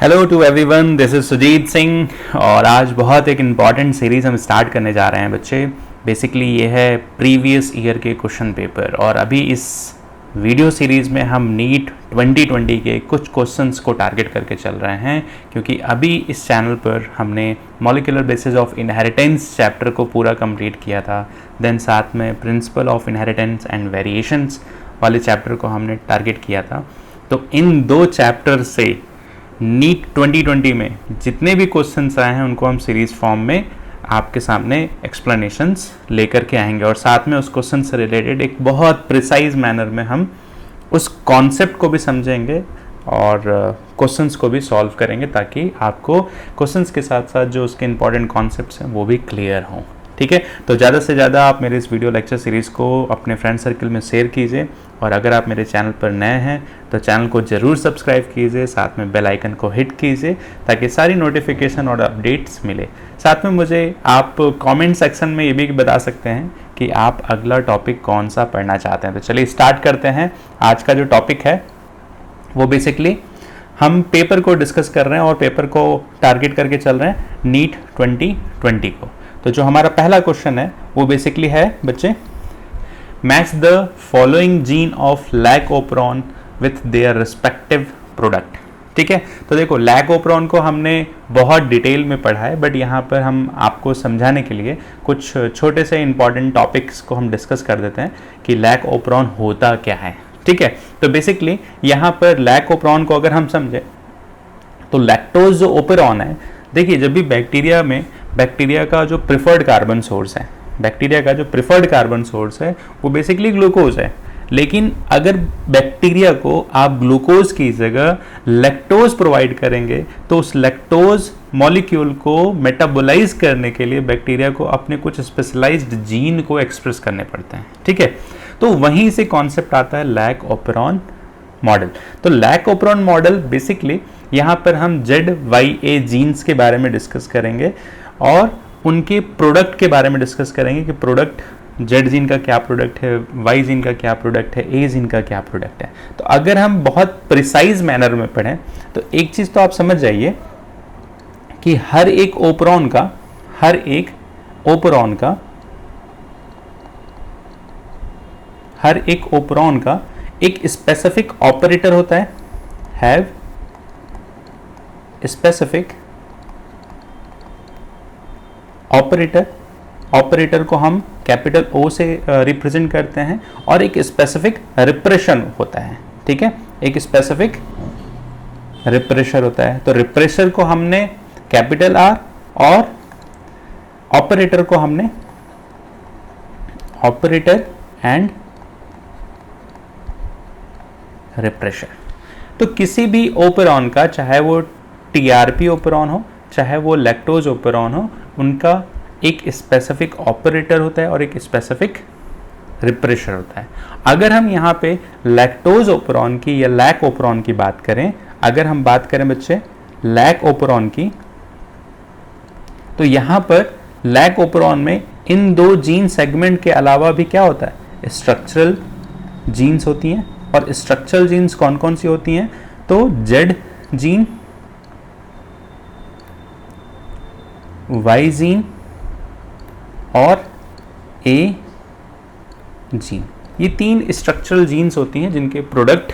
Hello to everyone, this is Sujit Singh और आज बहुत एक इम्पॉर्टेंट सीरीज़ हम स्टार्ट करने जा रहे हैं बच्चे। बेसिकली ये है प्रीवियस ईयर के क्वेश्चन पेपर और अभी इस वीडियो सीरीज़ में हम नीट 2020 के कुछ क्वेश्चंस को टारगेट करके चल रहे हैं, क्योंकि अभी इस चैनल पर हमने molecular basis of inheritance chapter को पूरा कंप्लीट किया था। देन साथ में principle of inheritance and variations वाले चैप्टर को हमने टारगेट किया था। तो इन दो चैप्टर से नीट 2020 में जितने भी क्वेश्चंस आए हैं उनको हम सीरीज फॉर्म में आपके सामने एक्सप्लेनेशंस लेकर के आएंगे और साथ में उस क्वेश्चन से रिलेटेड एक बहुत प्रिसाइज मैनर में हम उस कॉन्सेप्ट को भी समझेंगे और क्वेश्चंस को भी सॉल्व करेंगे, ताकि आपको क्वेश्चंस के साथ साथ जो उसके इंपॉर्टेंट कॉन्सेप्ट्स हैं वो भी क्लियर हों। ठीक है, तो ज़्यादा से ज़्यादा आप मेरे इस वीडियो लेक्चर सीरीज़ को अपने फ्रेंड सर्कल में शेयर कीजिए और अगर आप मेरे चैनल पर नए हैं तो चैनल को ज़रूर सब्सक्राइब कीजिए, साथ में बेल आइकन को हिट कीजिए ताकि सारी नोटिफिकेशन और अपडेट्स मिले। साथ में मुझे आप कमेंट सेक्शन में ये भी बता सकते हैं कि आप अगला टॉपिक कौन सा पढ़ना चाहते हैं। तो चलिए स्टार्ट करते हैं। आज का जो टॉपिक है वो बेसिकली हम पेपर को डिस्कस कर रहे हैं और पेपर को टारगेट करके चल रहे हैं नीट 2020 को। तो जो हमारा पहला क्वेश्चन है वो बेसिकली है बच्चे, match the following gene of lac operon with their respective product. ठीक है, तो देखो लैक ओपरॉन को हमने बहुत डिटेल में पढ़ा है, बट यहाँ पर हम आपको समझाने के लिए कुछ छोटे से इंपॉर्टेंट टॉपिक्स को हम डिस्कस कर देते हैं कि लैक ओपरॉन होता क्या है। ठीक है, तो बेसिकली यहाँ पर लैक ओपरॉन को अगर हम समझे तो लैक्टोज जो ओपेरॉन है, देखिए जब भी बैक्टीरिया का जो प्रिफर्ड कार्बन सोर्स है, बैक्टीरिया का जो प्रिफर्ड कार्बन सोर्स है वो बेसिकली ग्लूकोज है, लेकिन अगर बैक्टीरिया को आप ग्लूकोज की जगह लैक्टोज प्रोवाइड करेंगे तो उस लैक्टोज मॉलिक्यूल को मेटाबोलाइज करने के लिए बैक्टीरिया को अपने कुछ स्पेशलाइज्ड जीन को एक्सप्रेस करने पड़ते हैं। ठीक है, तो वहीं से कॉन्सेप्ट आता है लैक ओपेरॉन मॉडल। तो लैक ओपेरॉन मॉडल बेसिकली यहाँ पर हम ZYA जीन्स के बारे में डिस्कस करेंगे और उनके प्रोडक्ट के बारे में डिस्कस करेंगे कि प्रोडक्ट Z जीन का क्या प्रोडक्ट है, Y जीन का क्या प्रोडक्ट है, A जीन का क्या प्रोडक्ट है। तो अगर हम बहुत प्रिसाइज मैनर में पढ़ें तो एक चीज़ तो आप समझ जाइए कि हर एक ओपेरॉन का एक स्पेसिफिक ऑपरेटर होता है, हैव स्पेसिफिक ऑपरेटर को हम कैपिटल O से रिप्रेजेंट करते हैं और एक स्पेसिफिक रिप्रेशन होता है। ठीक है, एक स्पेसिफिक रिप्रेशर होता है। तो रिप्रेशर को हमने कैपिटल R और ऑपरेटर को हमने ऑपरेटर एंड रिप्रेशर। तो किसी भी ओपेरॉन का, चाहे वो TRP ओपेरॉन हो चाहे वो लैक्टोज ओपेरॉन हो, उनका एक स्पेसिफिक ऑपरेटर होता है और एक स्पेसिफिक रिप्रेशर होता है। अगर हम यहाँ पे लैक्टोज ओपेरॉन की या लैक ओपेरॉन की बात करें, अगर हम बात करें बच्चे लैक ओपेरॉन की, तो यहाँ पर लैक ओपेरॉन में इन दो जीन सेगमेंट के अलावा भी क्या होता है, स्ट्रक्चरल जीन्स होती हैं। और स्ट्रक्चरल जीन्स कौन कौन सी होती हैं, तो Z जीन, Y जीन और A जीन, ये तीन स्ट्रक्चरल जीन्स होती हैं जिनके प्रोडक्ट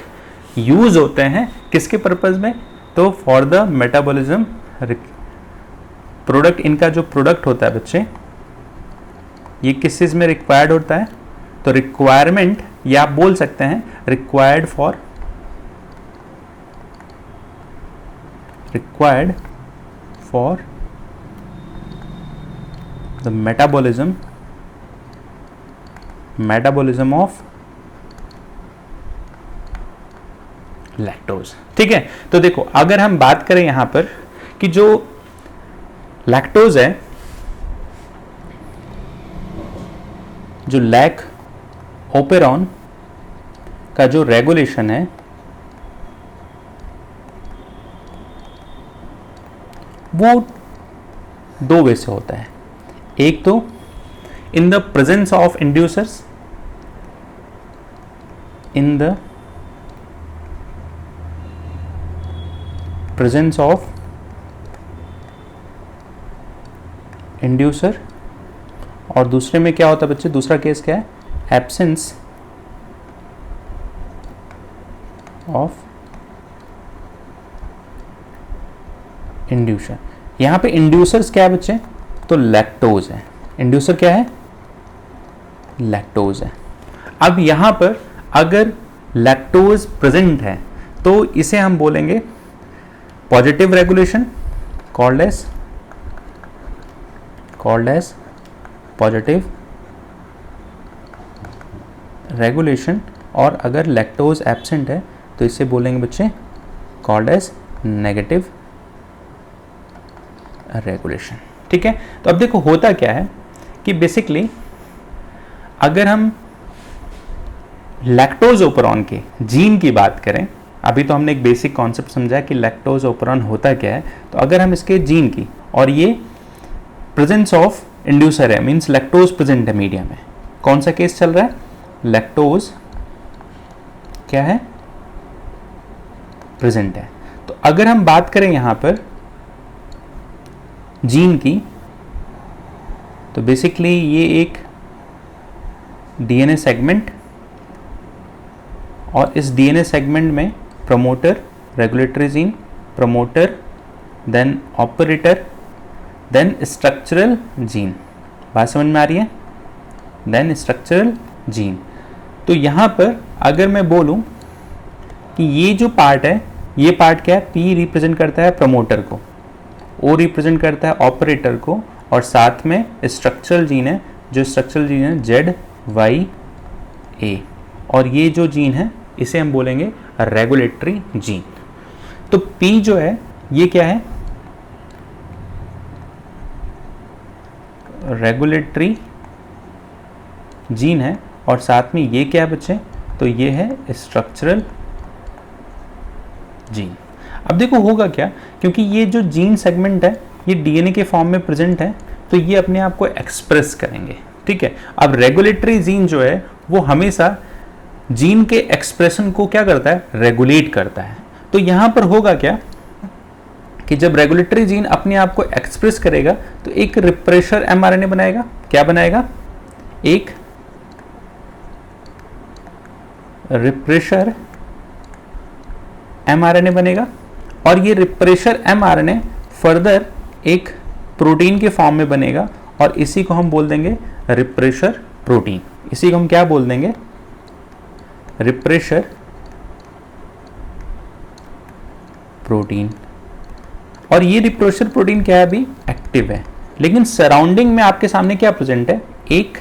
यूज होते हैं किसके पर्पज में, तो फॉर द मेटाबॉलिज्म। प्रोडक्ट, इनका जो प्रोडक्ट होता है बच्चे, ये किस चीज में रिक्वायर्ड होता है, तो रिक्वायरमेंट, या आप बोल सकते हैं required for the metabolism of lactose. ठीक है, तो देखो अगर हम बात करें यहां पर कि जो लैक्टोज है, जो लैक ओपेरॉन का जो रेगुलेशन है वो दो वे से होता है। एक तो in the presence of inducers, presence of inducer, और दूसरे में क्या होता है बच्चे, दूसरा केस क्या है, एब्सेंस ऑफ इंड्यूसर। यहां पे इंड्यूसर्स क्या है बच्चे, तो लैक्टोज है। इंड्यूसर क्या है, लैक्टोज है। अब यहां पर अगर लैक्टोज प्रेजेंट है तो इसे हम बोलेंगे positive regulation, called as positive regulation, और अगर लैक्टोज एब्सेंट है तो इसे बोलेंगे बच्चे कॉल्ड एज नेगेटिव रेगुलेशन। ठीक है, तो अब देखो होता क्या है कि बेसिकली अगर हम लैक्टोज ओपरॉन के जीन की बात करें, अभी तो हमने एक बेसिक कॉन्सेप्ट समझा कि लैक्टोज ओपरॉन होता क्या है, तो अगर हम इसके जीन की, और ये प्रेजेंस ऑफ इंड्यूसर है, मींस लैक्टोज प्रेजेंट है मीडिया में, कौन सा केस चल रहा है, लैक्टोज क्या है, प्रेजेंट है। तो अगर हम बात करें यहां पर जीन की, तो बेसिकली ये एक डीएनए सेगमेंट, और इस डीएनए सेगमेंट में promoter, regulatory gene, promoter, then operator, then structural gene. बात समझ में आ रही है, देन स्ट्रक्चरल जीन। तो यहां पर अगर मैं बोलूं कि ये जो पार्ट है, ये पार्ट क्या है, पी रिप्रेजेंट करता है प्रमोटर को, ओ रिप्रेजेंट करता है ऑपरेटर को, और साथ में स्ट्रक्चरल जीन है, जो स्ट्रक्चरल जीन है जेड वाई ए, और ये जो जीन है इसे हम बोलेंगे रेगुलेटरी जीन। तो पी जो है ये क्या है, रेगुलेटरी जीन है, और साथ में ये क्या है बच्चे, तो ये है स्ट्रक्चरल जीन। अब देखो होगा क्या, क्योंकि ये जो जीन सेगमेंट है ये डीएनए के फॉर्म में प्रेजेंट है, तो ये अपने आप को एक्सप्रेस करेंगे। ठीक है, अब रेगुलेटरी जीन जो है वो हमेशा जीन के एक्सप्रेशन को क्या करता है, रेगुलेट करता है। तो यहां पर होगा क्या कि जब रेगुलेटरी जीन अपने आप को एक्सप्रेस करेगा तो एक रिप्रेशर एमआरएनए बनाएगा। क्या बनाएगा, एक रिप्रेशर एमआरएनए बनेगा, और ये रिप्रेशर एमआरएनए फर्दर एक प्रोटीन के फॉर्म में बनेगा, और इसी को हम बोल देंगे रिप्रेशर प्रोटीन। इसी को हम क्या बोल देंगे, रिप्रेशर प्रोटीन। और ये रिप्रेशर प्रोटीन क्या है, अभी एक्टिव है, लेकिन सराउंडिंग में आपके सामने क्या प्रेजेंट है, एक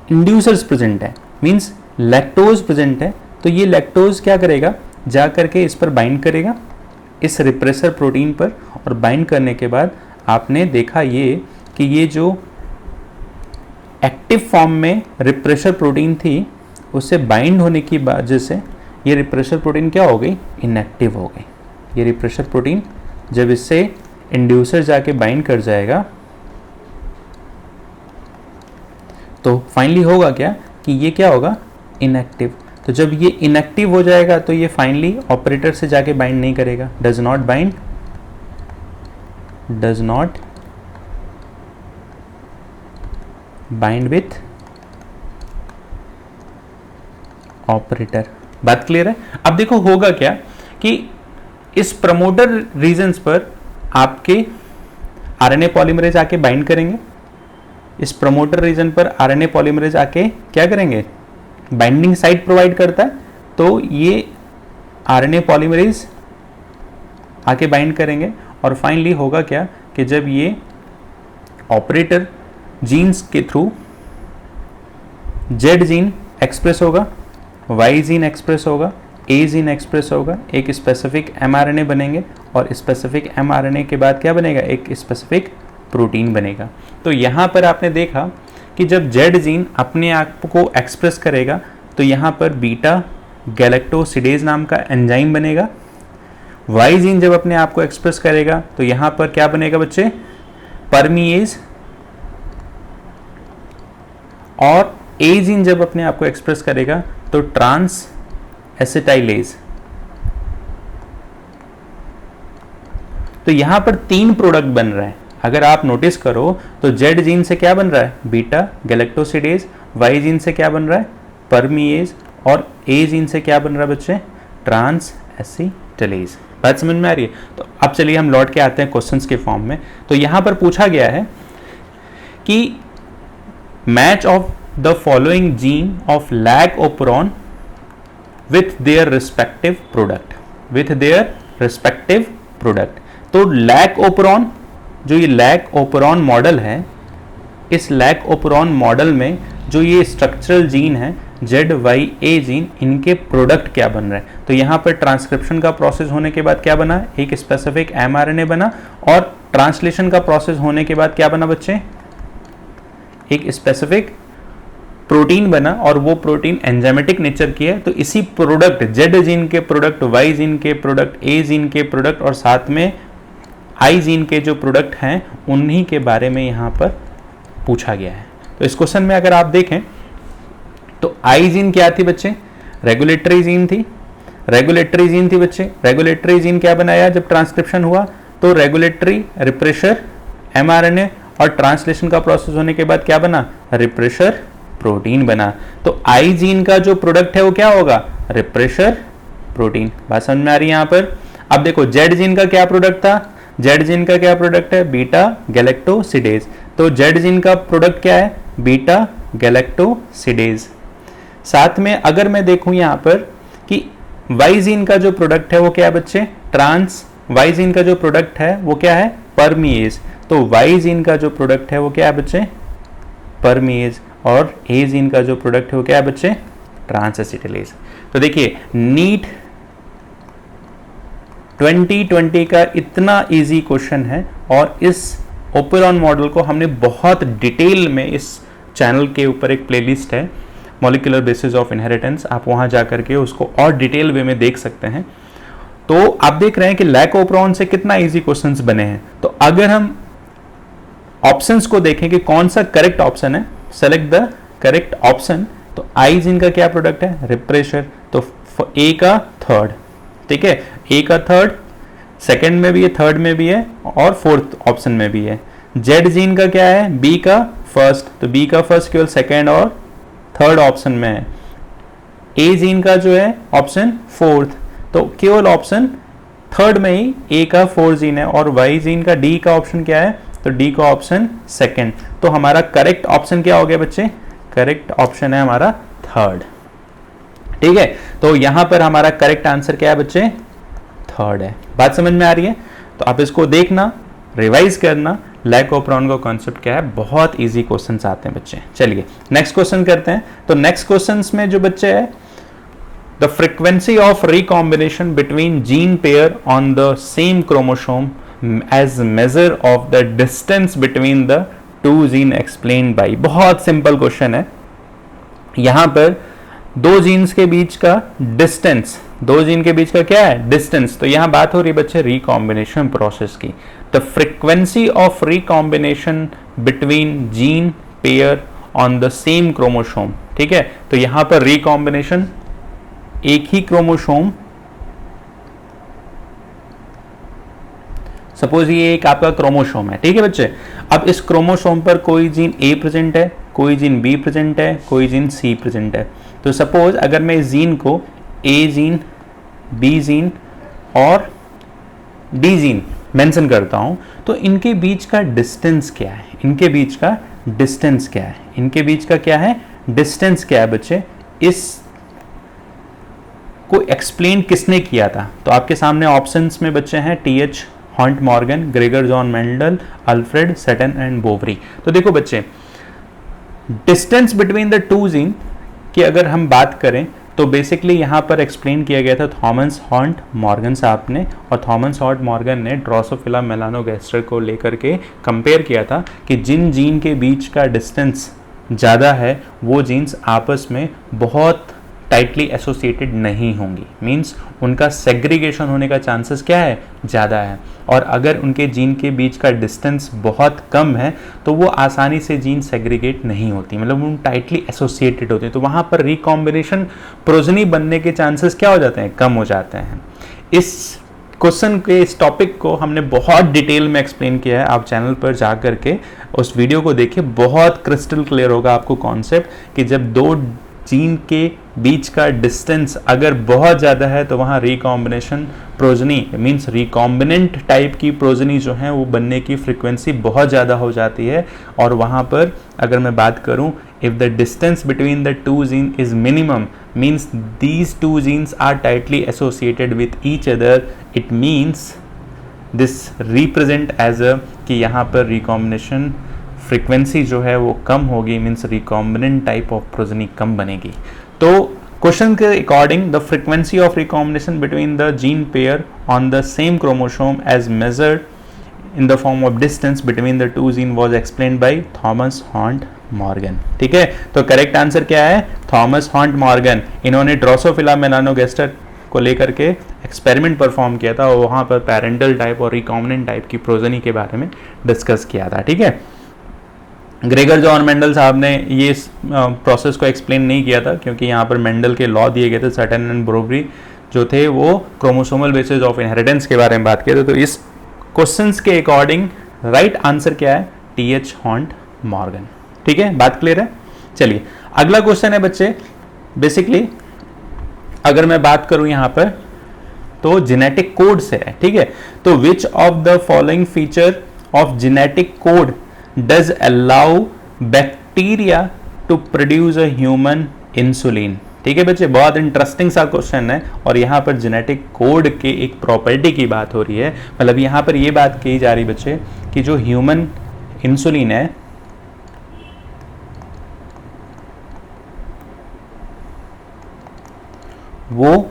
इंड्यूसर्स प्रेजेंट है, मींस लैक्टोज प्रेजेंट है। तो ये लैक्टोज क्या करेगा, जा करके इस पर बाइंड करेगा, इस रिप्रेशर प्रोटीन पर, और बाइंड करने के बाद आपने देखा ये कि ये जो एक्टिव फॉर्म में रिप्रेशर प्रोटीन थी उससे बाइंड होने की वजह से ये रिप्रेशर प्रोटीन क्या हो गई, इनएक्टिव हो गई। ये रिप्रेशर प्रोटीन जब इससे इंड्यूसर जाके बाइंड कर जाएगा तो फाइनली होगा क्या कि ये क्या होगा, इनएक्टिव। तो जब ये इनएक्टिव हो जाएगा तो ये फाइनली ऑपरेटर से जाके बाइंड नहीं करेगा, does not bind with operator. बात क्लियर है। अब देखो होगा क्या कि इस प्रमोटर रीजन्स पर आपके आरएनए पॉलीमरेज आके बाइंड करेंगे, इस प्रमोटर रीजन पर आरएनए पॉलीमरेज आके क्या करेंगे, बाइंडिंग साइट प्रोवाइड करता है। तो ये आरएनए पॉलीमरेज आके बाइंड करेंगे, और फाइनली होगा क्या कि जब ये ऑपरेटर जीन्स के थ्रू जेड जीन एक्सप्रेस होगा, वाई जीन एक्सप्रेस होगा, ए जीन एक्सप्रेस होगा, एक स्पेसिफिक एमआरएनए बनेंगे, और स्पेसिफिक एमआरएनए के बाद क्या बनेगा, एक स्पेसिफिक प्रोटीन बनेगा। तो यहाँ पर आपने देखा कि जब जेड जीन अपने आप को एक्सप्रेस करेगा तो यहाँ पर बीटा गैलेक्टोसिडेज नाम का एंजाइम बनेगा। वाई जीन जब अपने आप को एक्सप्रेस करेगा तो यहाँ पर क्या बनेगा बच्चे, परमीएज। और ए जीन जब अपने आप को एक्सप्रेस करेगा तो ट्रांस एसिटाइलेज। तो यहाँ पर 3 प्रोडक्ट बन रहे हैं। अगर आप नोटिस करो तो जेड जीन से क्या बन रहा है, बीटा गैलेक्टोसिडेज, वाई जीन से क्या बन रहा है, परमीएज, और ए जीन से क्या बन रहा है बच्चे, ट्रांस एसिटिलेज। बात समझ में आ रही है? तो अब चलिए हम लौट के आते हैं क्वेश्चंस के फॉर्म में। तो यहाँ पर पूछा गया है कि match of the following gene of lac operon with their respective product, with their respective product. तो लैक ओपरॉन, जो ये लैक ओपरॉन मॉडल है, इस लैक ओपरॉन मॉडल में जो ये स्ट्रक्चरल जीन है ZYA जीन, इनके प्रोडक्ट क्या बन रहे हैं। तो यहाँ पर ट्रांसक्रिप्शन का प्रोसेस होने के बाद क्या बना, एक स्पेसिफिक mRNA बना, और ट्रांसलेशन का प्रोसेस होने के बाद क्या बना बच्चे, एक स्पेसिफिक प्रोटीन बना, और वो प्रोटीन एंजाइमेटिक नेचर की है। तो इसी प्रोडक्ट, Z जीन के प्रोडक्ट, Y जीन के प्रोडक्ट, A जीन के प्रोडक्ट, और साथ में I जीन के जो प्रोडक्ट हैं उन्हीं के बारे में यहाँ पर पूछा गया है। तो इस क्वेश्चन में अगर आप देखें तो I जीन क्या थी बच्चे, रेगुलेटरी जीन थी, रेगुलेटरी जीन थी बच्चे। रेगुलेटरी जीन क्या बनाया जब ट्रांसक्रिप्शन हुआ, तो रेगुलेटरी रिप्रेशर mRNA, और ट्रांसलेशन का प्रोसेस होने के बाद क्या बना, रिप्रेशर प्रोटीन बना। तो I जीन का जो प्रोडक्ट है वो क्या होगा, रिप्रेशर प्रोटीन। बात समझ में आ रही है यहाँ पर? अब देखो Z जीन का क्या प्रोडक्ट था, Z जीन का क्या प्रोडक्ट है, बीटा गैलेक्टोसिडेज। तो Z जीन का प्रोडक्ट क्या है, बीटा गैलेक्टोसिडेज। साथ में अगर मैं देखूं यहाँ पर कि Y जीन का जो प्रोडक्ट है वो क्या है बच्चे, ट्रांस। Y जीन का जो प्रोडक्ट है वो क्या है, परमीएज। तो Y जीन का जो प्रोडक्ट है वो क्या है बच्चे, परमीएज, और A जीन का जो प्रोडक्ट है वो क्या है बच्चे, ट्रांस एसिटिलेज। तो देखिए नीट 2020 का इतना इजी क्वेश्चन है, और इस ओपेरॉन मॉडल को हमने बहुत डिटेल में, इस चैनल के ऊपर एक प्लेलिस्ट है मॉलिक्यूलर बेसिस ऑफ इनहेरिटेंस, आप वहां जाकर के उसको और डिटेल वे में देख सकते हैं। तो आप देख रहे हैं कि लैक ओपरॉन से कितना इजी क्वेश्चंस बने हैं। तो अगर हम ऑप्शंस को देखें कि कौन सा करेक्ट ऑप्शन है, सेलेक्ट द करेक्ट ऑप्शन। तो I जीन का क्या प्रोडक्ट है, रिप्रेशर। तो A का थर्ड, ठीक है, A का थर्ड, सेकंड में भी है, थर्ड में भी है, और फोर्थ ऑप्शन में भी है। Z जीन का क्या है, B का फर्स्ट। तो B का फर्स्ट केवल सेकंड और थर्ड ऑप्शन में है। A जीन का जो है ऑप्शन फोर्थ, तो केवल ऑप्शन थर्ड में ही A का फोर्थ जीन है, और Y जीन का D का ऑप्शन क्या है, तो D का ऑप्शन सेकंड। तो हमारा करेक्ट ऑप्शन क्या हो गया बच्चे, करेक्ट ऑप्शन है हमारा थर्ड। ठीक है, तो यहां पर हमारा करेक्ट आंसर क्या है बच्चे, थर्ड है। बात समझ में आ रही है? तो आप इसको देखना, रिवाइज करना, लैक ओपरॉन का कॉन्सेप्ट क्या है, बहुत इजी क्वेश्चंस आते हैं बच्चे। चलिए नेक्स्ट क्वेश्चन करते हैं। तो नेक्स्ट क्वेश्चंस में जो बच्चे है, the frequency of recombination between gene pair on the same chromosome as measure of the distance between the two gene explain by. बहुत सिंपल क्वेश्चन है। यहां पर दो जीन्स के बीच का डिस्टेंस, दो जीन के बीच का क्या है, डिस्टेंस। तो यहां बात हो रही है बच्चे रिकॉम्बिनेशन प्रोसेस की। The frequency of recombination between gene pair on the same chromosome, ठीक है। तो यहां पर रिकॉम्बिनेशन, एक ही क्रोमोसोम, सपोज ये एक आपका क्रोमोसोम है, ठीक है बच्चे। अब इस क्रोमोसोम पर कोई जीन ए प्रेजेंट है, कोई जीन बी प्रेजेंट है, कोई जीन सी प्रेजेंट है। तो सपोज अगर मैं इस जीन को ए जीन, बी जीन और डी जीन मेंशन करता हूं, तो इनके बीच का डिस्टेंस क्या है, इनके बीच का डिस्टेंस क्या है, इनके बीच का क्या है, डिस्टेंस क्या है बच्चे। इस को एक्सप्लेन किसने किया था? तो आपके सामने ऑप्शंस में बच्चे हैं TH Hunt Morgan, Gregor John Mendel, Alfred Sutton and Boveri. तो देखो बच्चे, distance between the two gene की अगर हम बात करें तो बेसिकली यहाँ पर एक्सप्लेन किया गया था थॉमस हॉन्ट मॉर्गन साहब ने, और थॉमस हॉन्ट मॉर्गन ने ड्रोसोफिला मेलानोगैस्टर को लेकर के कंपेयर किया था कि जिन जीन के बीच का डिस्टेंस ज़्यादा है वो जीन्स आपस में बहुत टाइटली एसोसिएटेड नहीं होंगी, मींस उनका सेग्रीगेशन होने का चांसेस क्या है, ज़्यादा है। और अगर उनके जीन के बीच का डिस्टेंस बहुत कम है तो वो आसानी से जीन सेग्रीगेट नहीं होती, मतलब उन टाइटली एसोसिएटेड होते हैं। तो वहाँ पर रिकॉम्बिनेशन प्रोजनी बनने के चांसेस क्या हो जाते हैं, कम हो जाते हैं। इस क्वेश्चन के इस टॉपिक को हमने बहुत डिटेल में एक्सप्लेन किया है, आप चैनल पर जा करके उस वीडियो को देखिए, बहुत क्रिस्टल क्लियर होगा आपको कॉन्सेप्ट कि जब दो जीन के बीच का डिस्टेंस अगर बहुत ज़्यादा है तो वहाँ recombination progeny means recombinant type की प्रोजनी जो है वो बनने की फ्रिक्वेंसी बहुत ज़्यादा हो जाती है। और वहाँ पर अगर मैं बात करूँ, if the distance between the two gene is minimum means these two genes are tightly associated with each other, it means this represent as a कि यहाँ पर रिकॉम्बिनेशन फ्रीक्वेंसी जो है वो कम होगी, means recombinant type of progeny कम बनेगी। तो क्वेश्चन के according the frequency of recombination between the gene pair on the same chromosome as measured in the form of distance between the two gene was explained by Thomas Hunt Morgan. ठीक है, तो correct answer क्या है? Thomas Hunt Morgan. इन्होंने Drosophila melanogaster को लेकर के experiment perform किया था और वहाँ पर पैरेंटल टाइप और रिकॉम्बिनेंट टाइप की प्रोजनी के बारे में डिस्कस किया था। ठीक है, ग्रेगर जॉन मेंडल साहब ने ये प्रोसेस को एक्सप्लेन नहीं किया था क्योंकि यहाँ पर मेंडल के लॉ दिए गए थे, सटन एंड ब्रोबरी जो थे वो क्रोमोसोमल बेसिस ऑफ इनहेरिटेंस के बारे में बात किए थे। तो इस क्वेश्चंस के अकॉर्डिंग राइट आंसर क्या है? टी.एच. Haunt Morgan. ठीक है, बात क्लियर है? चलिए अगला क्वेश्चन है बच्चे, बेसिकली अगर मैं बात करूं यहाँ पर तो जेनेटिक कोड से है। ठीक है, तो which of the following feature of genetic code does allow bacteria to produce a human insulin? ठीक है बच्चे, बहुत इंटरेस्टिंग सा क्वेश्चन है और यहाँ पर जेनेटिक कोड के एक प्रॉपर्टी की बात हो रही है। मतलब यहाँ पर ये बात कही जा रही बच्चे कि जो ह्यूमन इंसुलिन है वो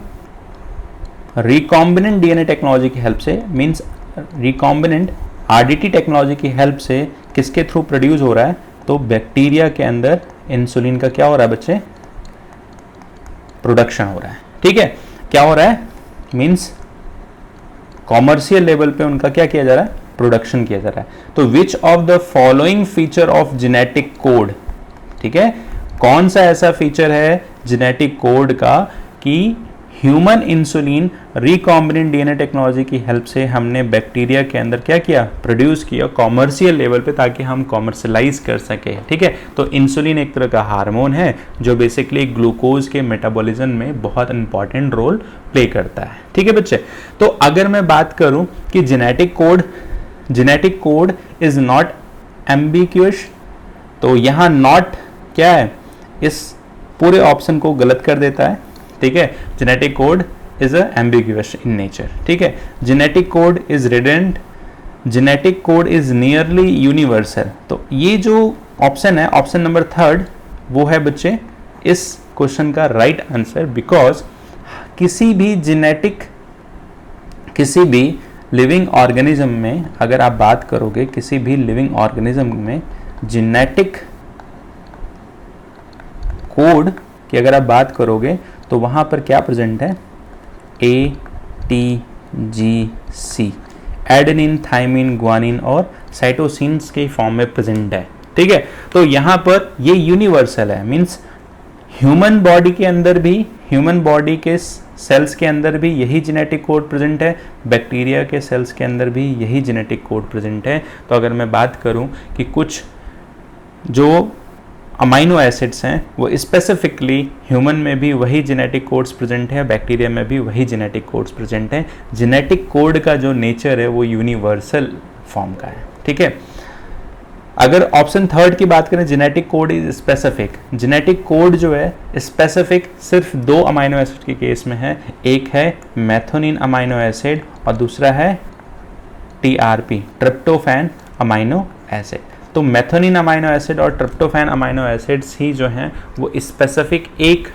रिकॉम्बिनेंट डीएनए टेक्नोलॉजी की हेल्प से मींस रिकॉम्बिनेंट आरडीटी टेक्नोलॉजी की हेल्प से किसके थ्रू प्रोड्यूस हो रहा है? तो बैक्टीरिया के अंदर इंसुलिन का क्या हो रहा है बच्चे? प्रोडक्शन हो रहा है। ठीक है, क्या हो रहा है? मींस कॉमर्शियल लेवल पे उनका क्या किया जा रहा है? प्रोडक्शन किया जा रहा है। तो which of the following feature of genetic code, ठीक है, कौन सा ऐसा फीचर है जेनेटिक कोड का कि human insulin recombinant DNA technology की हेल्प से हमने बैक्टीरिया के अंदर क्या किया? प्रोड्यूस किया कॉमर्शियल लेवल पे ताकि हम कॉमर्शलाइज कर सके। ठीक है, तो इंसुलिन एक तरह का हार्मोन है जो बेसिकली ग्लूकोज के मेटाबॉलिज्म में बहुत इंपॉर्टेंट रोल प्ले करता है। ठीक है बच्चे, तो अगर मैं बात करूं कि genetic code is not ambiguous, तो यहाँ नॉट क्या है? इस पूरे ऑप्शन को गलत कर देता है। ठीक है, genetic code is ambiguous in nature. ठीक है, genetic code is redundant, genetic code is nearly universal. तो ये जो ऑप्शन है, ऑप्शन नंबर 3 वो है बच्चे इस क्वेश्चन का राइट आंसर, बिकॉज किसी भी लिविंग ऑर्गेनिज्म में अगर आप बात करोगे, किसी भी लिविंग ऑर्गेनिज्म में जेनेटिक कोड की अगर आप बात करोगे तो वहाँ पर क्या प्रेजेंट है? ATGC, एडेनिन, थाइमिन, ग्वानिन और साइटोसिन्स के फॉर्म में प्रेजेंट है। ठीक है, तो यहाँ पर ये यूनिवर्सल है, मीन्स ह्यूमन बॉडी के अंदर भी, ह्यूमन बॉडी के सेल्स के अंदर भी यही जेनेटिक कोड प्रेजेंट है, बैक्टीरिया के सेल्स के अंदर भी यही जेनेटिक कोड प्रेजेंट है। तो अगर मैं बात करूं कि कुछ जो अमाइनो एसिड्स हैं वो स्पेसिफिकली ह्यूमन में भी वही जेनेटिक कोड्स प्रेजेंट है, बैक्टीरिया में भी वही जेनेटिक कोड्स प्रेजेंट हैं। जेनेटिक कोड का जो नेचर है वो यूनिवर्सल फॉर्म का है। ठीक है, अगर ऑप्शन 3 की बात करें, genetic code is specific, genetic code जो है स्पेसिफिक सिर्फ 2 अमाइनो एसिड के केस में है, एक है मेथोनिन अमाइनो एसिड और दूसरा है TRP, ट्रिप्टोफैन अमाइनो एसिड। तो मेथोनिन अमाइनो एसिड और ट्रिप्टोफैन अमाइनो एसिड्स ही जो हैं वो स्पेसिफिक एक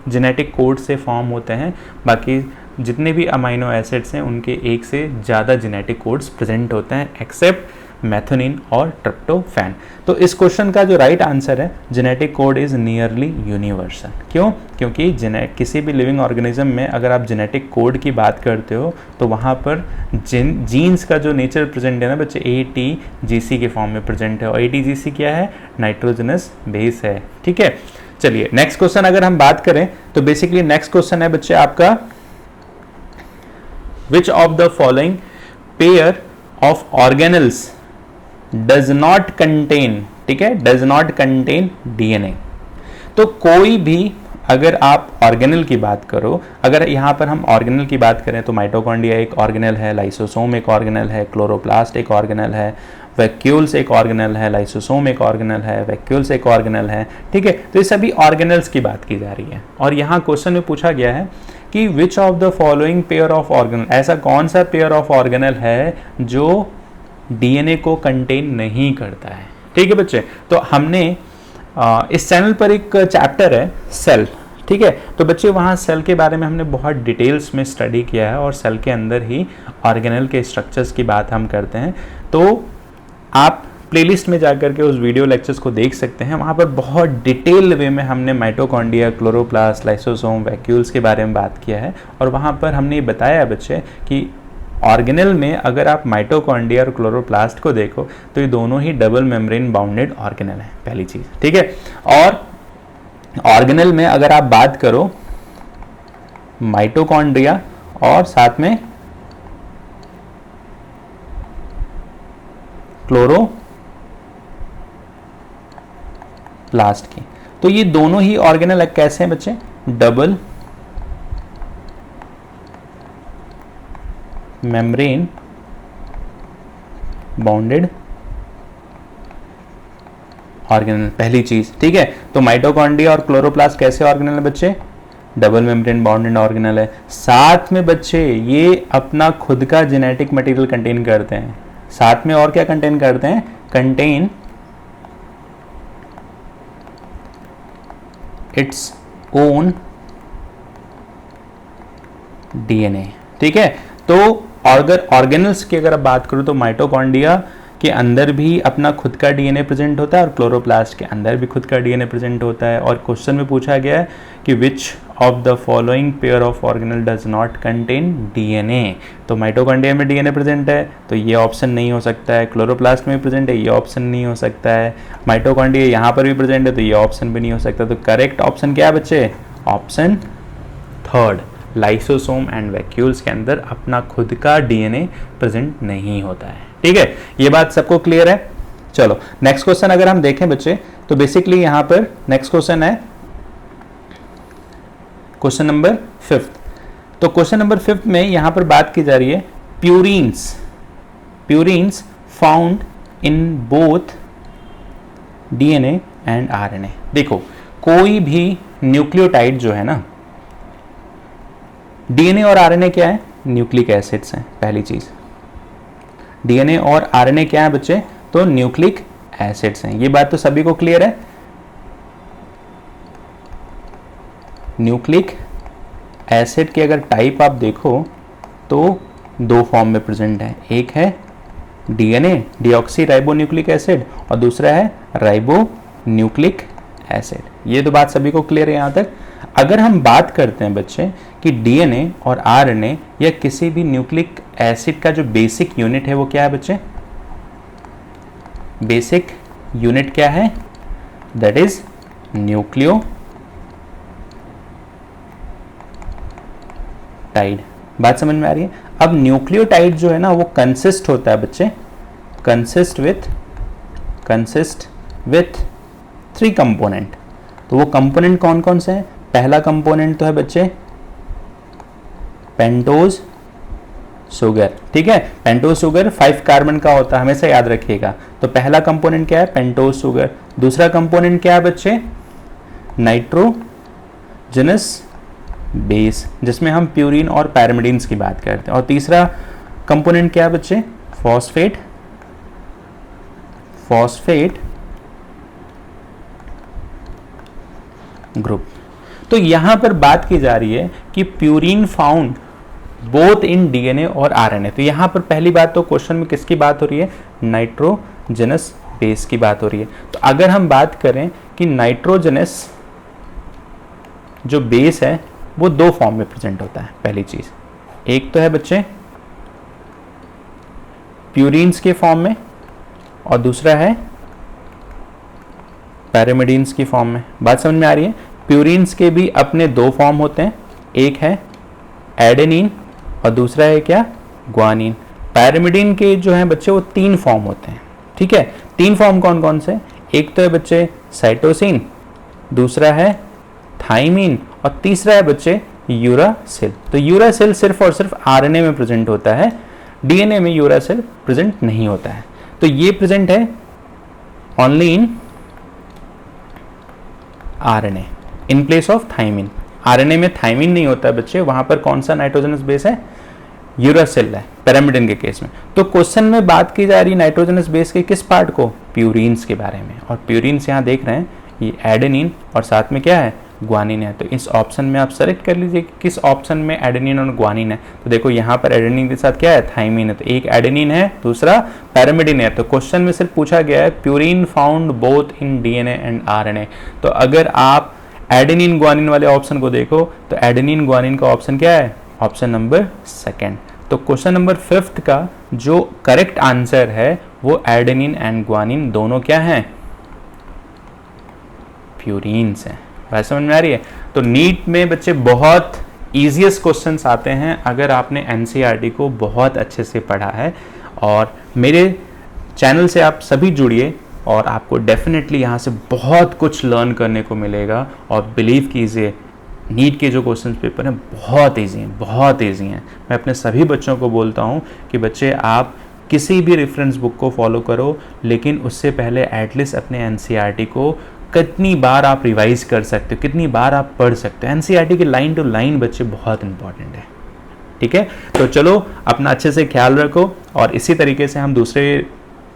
जेनेटिक कोड से फॉर्म होते हैं, बाकी जितने भी अमाइनो एसिड्स हैं उनके एक से ज़्यादा जेनेटिक कोड्स प्रेजेंट होते हैं एक्सेप्ट मेथोनिन और ट्रिप्टोफैन। तो इस क्वेश्चन का जो राइट आंसर है genetic code is nearly universal. क्यों? क्योंकि किसी भी लिविंग ऑर्गेनिज्म में अगर आप जेनेटिक कोड की बात करते हो तो वहाँ पर जीन्स का जो नेचर प्रेजेंट है ना बच्चे, ATGC के फॉर्म में प्रेजेंट है। और ATGC क्या है? नाइट्रोजनस बेस है। ठीक है, चलिए नेक्स्ट क्वेश्चन अगर हम बात करें तो बेसिकली नेक्स्ट क्वेश्चन है बच्चे आपका विच of the following pair of organelles does not contain, ठीक है, डज नॉट कंटेन डीएनए। तो कोई भी, अगर आप ऑर्गेनल की बात करो, अगर यहाँ पर हम ऑर्गेनल की बात करें तो माइटोकॉन्ड्रिया एक ऑर्गेनल है, लाइसोसोम एक ऑर्गेनल है, क्लोरोप्लास्ट एक ऑर्गेनल है, वैक्यूल्स एक ऑर्गेनल है, लाइसोसोम एक ऑर्गेनल है, वैक्यूल्स एक ऑर्गेनल है, ठीक है। तो ये सभी ऑर्गेनल्स की बात की जा रही है। और यहाँ क्वेश्चन में पूछा गया है कि विच of the following pair of organelle, ऐसा कौन सा पेयर ऑफ ऑर्गेनल है जो डीएनए को कंटेन नहीं करता है, ठीक है बच्चे। तो हमने इस चैनल पर एक चैप्टर है सेल, ठीक है। तो बच्चे वहाँ सेल के बारे में हमने बहुत डिटेल्स में स्टडी किया है और सेल के अंदर ही ऑर्गेनल के स्ट्रक्चर्स की बात हम करते हैं। तो आप प्लेलिस्ट में जाकर के उस वीडियो लेक्चर्स को देख सकते हैं, वहाँ पर बहुत डिटेल वे में हमने माइटोकॉन्ड्रिया, क्लोरोप्लास्ट, लाइसोसोम, वैक्यूल्स के बारे में बात किया है। और वहाँ पर हमने ये बताया बच्चे कि ऑर्गेनल में अगर आप माइटोकॉन्ड्रिया और क्लोरोप्लास्ट को देखो तो ये दोनों ही डबल मेम्ब्रेन बाउंडेड ऑर्गेनल है, पहली चीज, ठीक है। और ऑर्गेनल में अगर आप बात करो माइटोकॉन्ड्रिया और साथ में क्लोरोप्लास्ट की, तो ये दोनों ही ऑर्गेनल कैसे हैं बच्चे, डबल मेम्ब्रेन बाउंडेड ऑर्गेनल, पहली चीज, ठीक है। तो माइटोकॉन्ड्रिया और क्लोरोप्लास्ट कैसे ऑर्गेनल है बच्चे, डबल मेम्ब्रेन बाउंडेड ऑर्गेनल है। साथ में बच्चे ये अपना खुद का जेनेटिक मटेरियल कंटेन करते हैं, साथ में और क्या कंटेन करते हैं, कंटेन इट्स ओन डीएनए, ठीक है। तो अगर ऑर्गेनल्स की अगर आप बात करूं तो माइटोकॉन्ड्रिया के अंदर भी अपना खुद का डीएनए प्रेजेंट होता है और क्लोरोप्लास्ट के अंदर भी खुद का डीएनए प्रेजेंट होता है। और क्वेश्चन में पूछा गया है कि विच of the following pair of organelle does not contain DNA. तो माइटोकॉन्ड्रिया में डीएनए प्रेजेंट है तो ये ऑप्शन नहीं हो सकता है, क्लोरोप्लास्ट में प्रेजेंट है ये ऑप्शन नहीं हो सकता है, माइटोकॉन्ड्रिया यहाँ पर भी प्रेजेंट है तो ये ऑप्शन भी नहीं हो सकता। तो करेक्ट ऑप्शन क्या है बच्चे, option third, lysosome and vacuoles के अंदर अपना खुद का डीएनए प्रेजेंट नहीं होता है, ठीक है। ये बात सबको क्लियर है। चलो नेक्स्ट क्वेश्चन अगर हम देखें बच्चे तो बेसिकली यहां पर नेक्स्ट क्वेश्चन है क्वेश्चन नंबर 5। तो क्वेश्चन नंबर 5 में यहां पर बात की जा रही है purines found in both DNA and RNA. देखो कोई भी न्यूक्लियोटाइड जो है ना, डीएनए और आरएनए क्या है, न्यूक्लिक एसिड्स हैं, पहली चीज। डीएनए और आरएनए क्या है बच्चे, तो न्यूक्लिक एसिड्स हैं। ये बात तो सभी को क्लियर है। न्यूक्लिक एसिड के अगर टाइप आप देखो तो दो फॉर्म में प्रेजेंट है, एक है DNA deoxy ribo nucleic acid और दूसरा है राइबो न्यूक्लिक एसिड। ये तो बात सभी को क्लियर है यहाँ तक। अगर हम बात करते हैं बच्चे कि डीएनए और आरएनए या किसी भी न्यूक्लिक एसिड का जो बेसिक यूनिट है वो क्या है बच्चे, बेसिक यूनिट क्या है, दैट इज न्यूक्लियोटाइड। बात समझ में आ रही है। अब न्यूक्लियोटाइड जो है ना वो कंसिस्ट होता है बच्चे, कंसिस्ट विथ 3 कंपोनेंट। तो वो कंपोनेंट कौन कौन से हैं, पहला कंपोनेंट तो है बच्चे पेंटोज शुगर, ठीक है। पेंटोज शुगर 5 कार्बन का होता है, हमेशा याद रखिएगा। तो पहला कंपोनेंट क्या है, पेंटोज शुगर। दूसरा कंपोनेंट क्या है बच्चे, नाइट्रोजनस बेस, जिसमें हम प्यूरिन और पैरामिडीन्स की बात करते हैं। और तीसरा कंपोनेंट क्या है बच्चे, फॉस्फेट ग्रुप। तो यहां पर बात की जा रही है कि purine found both in DNA और आरएनए। तो यहां पर पहली बात तो क्वेश्चन में किसकी बात हो रही है, नाइट्रोजनस बेस की बात हो रही है। तो अगर हम बात करें कि नाइट्रोजनस जो बेस है वो 2 फॉर्म में प्रेजेंट होता है। पहली चीज, एक तो है बच्चे प्यूरिन्स के फॉर्म में और दूसरा है पैरामिडीन्स की फॉर्म में। बात समझ में आ रही है। प्यूरिन्स के भी अपने 2 फॉर्म होते हैं, एक है एडेनिन और दूसरा है क्या, ग्वानिन। पैरामिडिन के जो हैं बच्चे वो 3 फॉर्म होते हैं, ठीक है। 3 फॉर्म कौन कौन से, एक तो है बच्चे साइटोसिन, दूसरा है थाइमिन और तीसरा है बच्चे यूरासिल। तो यूरासिल सिर्फ और सिर्फ आरएनए में प्रेजेंट होता है, डीएनए में यूरासिल प्रेजेंट नहीं होता है। तो ये प्रेजेंट है only in RNA in place of thymine. RNA में थाइमिन नहीं होता है बच्चे, वहां पर कौन सा नाइट्रोजनस बेस है, यूरासिल है पैरामिडिन के केस में। तो क्वेश्चन में बात की जा रही नाइट्रोजनस बेस के किस पार्ट को, प्यूरिन्स के बारे में। और प्यूरिन्स यहाँ देख रहे हैं ये एडेनिन और साथ में क्या है, ग्वानिन है। तो इस ऑप्शन में आप सेलेक्ट कर लीजिए कि किस ऑप्शन में एडेनिन और ग्वानिन है। तो देखो यहाँ पर एडेनिन के साथ क्या है, थाइमिन है। तो एक एडेनिन है, दूसरा पैरामिडिन है। तो क्वेश्चन में सिर्फ पूछा गया है purine found both in DNA and RNA. तो अगर आप एडेनिन ग्वानिन वाले ऑप्शन को देखो तो एडेनिन ग्वानिन का ऑप्शन क्या है, ऑप्शन नंबर 2। तो क्वेश्चन नंबर 5 का जो करेक्ट आंसर है वो एडेनिन एंड ग्वानिन दोनों क्या हैं, प्यूरिन्स हैं। बात समझ में आ रही है। तो नीट में बच्चे बहुत ईजीएस्ट क्वेश्चंस आते हैं अगर आपने एनसीईआरटी को बहुत अच्छे से पढ़ा है। और मेरे चैनल से आप सभी जुड़िए और आपको डेफिनेटली यहाँ से बहुत कुछ लर्न करने को मिलेगा। और बिलीव कीजिए नीट के जो क्वेश्चन पेपर हैं बहुत ईजी हैं, बहुत ईजी हैं। मैं अपने सभी बच्चों को बोलता हूँ कि बच्चे आप किसी भी रेफरेंस बुक को फॉलो करो, लेकिन उससे पहले एटलीस्ट अपने एनसीईआरटी को कितनी बार आप रिवाइज कर सकते हो, कितनी बार आप पढ़ सकते हो। एनसीईआरटी की लाइन टू लाइन बच्चे बहुत इंपॉर्टेंट है, ठीक है। तो चलो अपना अच्छे से ख्याल रखो और इसी तरीके से हम दूसरे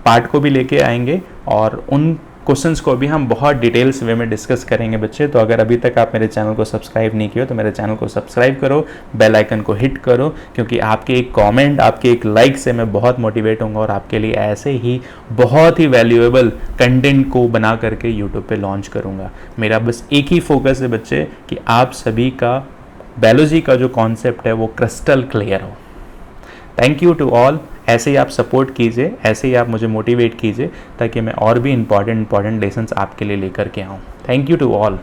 पार्ट को भी लेके आएंगे और उन क्वेश्चंस को भी हम बहुत डिटेल्स वे में डिस्कस करेंगे बच्चे। तो अगर अभी तक आप मेरे चैनल को सब्सक्राइब नहीं किया तो मेरे चैनल को सब्सक्राइब करो, बेल आइकन को हिट करो, क्योंकि आपके एक कमेंट, आपके एक लाइक से मैं बहुत मोटिवेट होऊंगा और आपके लिए ऐसे ही बहुत ही वैल्यूएबल कंटेंट को बना करके यूट्यूब पे लॉन्च करूँगा। मेरा बस एक ही फोकस है बच्चे कि आप सभी का बायोलॉजी का जो कॉन्सेप्ट है वो क्रिस्टल क्लियर हो। Thank you to all. ऐसे ही आप सपोर्ट कीजिए, ऐसे ही आप मुझे मोटिवेट कीजिए ताकि मैं और भी इंपॉर्टेंट लेसन्स आपके लिए लेकर के आऊँ। Thank you to all.